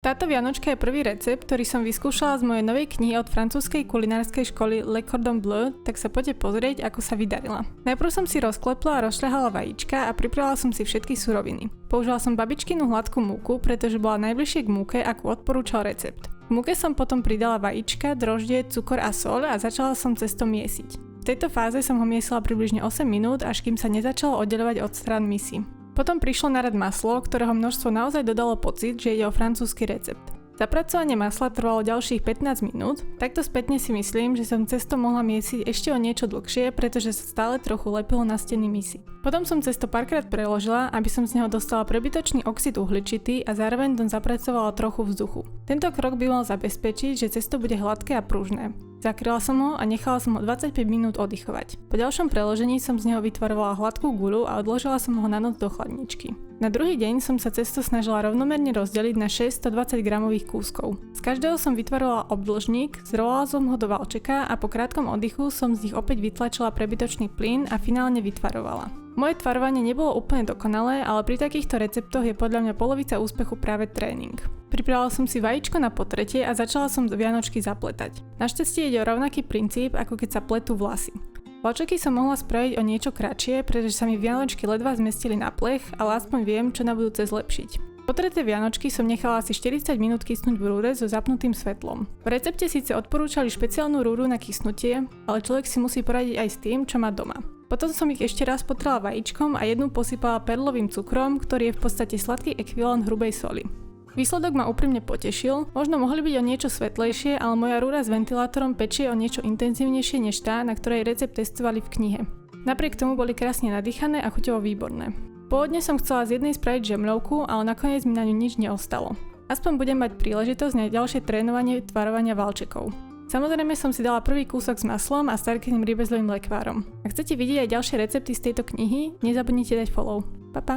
Táto vianočka je prvý recept, ktorý som vyskúšala z mojej novej knihy od francúzskej kulinárskej školy Le Cordon Bleu, tak sa poďte pozrieť, ako sa vydarila. Najprv som si rozklepla a rozšľahala vajíčka a pripravila som si všetky suroviny. Použila som babičkinu hladkú múku, pretože bola najbližšie k múke, ako odporúčal recept. V múke som potom pridala vajíčka, droždie, cukor a soľ a začala som cesto miesiť. V tejto fáze som ho miesila približne 8 minút, až kým sa nezačalo oddeľovať od strán misy. Potom prišlo na rad maslo, ktorého množstvo naozaj dodalo pocit, že ide o francúzsky recept. Zapracovanie masla trvalo ďalších 15 minút, takto spätne si myslím, že som cesto mohla miesiť ešte o niečo dlhšie, pretože sa stále trochu lepilo na steny misy. Potom som cesto párkrát preložila, aby som z neho dostala prebytočný oxid uhličitý a zároveň tam zapracovala trochu vzduchu. Tento krok by mal zabezpečiť, že cesto bude hladké a pružné. Zakryla som ho a nechala som ho 25 minút oddychovať. Po ďalšom preložení som z neho vytvarovala hladkú guľu a odložila som ho na noc do chladničky. Na druhý deň som sa cesto snažila rovnomerne rozdeliť na 620 gramových kúskov. Z každého som vytvarovala obdĺžnik, zrolala som ho do valčeka a po krátkom oddychu som z nich opäť vytlačila prebytočný plyn a finálne vytvarovala. Moje tvarovanie nebolo úplne dokonalé, ale pri takýchto receptoch je podľa mňa polovica úspechu práve tréning. Pripravila som si vajíčko na potretie a začala som vianočky zapletať. Našťastie ide o rovnaký princíp, ako keď sa pletú vlasy. Valčeky som mohla spraviť o niečo kratšie, pretože sa mi vianočky ledva zmestili na plech, ale aspoň viem, čo na budúce zlepšiť. Potreté vianočky som nechala asi 40 minút kysnúť v rúre so zapnutým svetlom. V recepte síce odporúčali špeciálnu rúru na kysnutie, ale človek si musí poradiť aj s tým, čo má doma. Potom som ich ešte raz potrela vajíčkom a jednu posypala perlovým cukrom, ktorý je v podstate sladký ekvivalent hrubej soli. Výsledok ma úprimne potešil, možno mohli byť o niečo svetlejšie, ale moja rúra s ventilátorom pečie o niečo intenzívnejšie než tá, na ktorej recept testovali v knihe. Napriek tomu boli krásne nadýchané a chuťovo výborné. Pôvodne som chcela z jednej spraviť žemľovku, ale nakoniec mi na ňu nič neostalo. Aspoň budem mať príležitosť na ďalšie trénovanie tvarovania valčekov. Samozrejme som si dala prvý kúsok s maslom a starkým rybezlovým lekvárom. Ak chcete vidieť aj ďalšie recepty z tejto knihy, nezabudnite dať follow. Pa pa!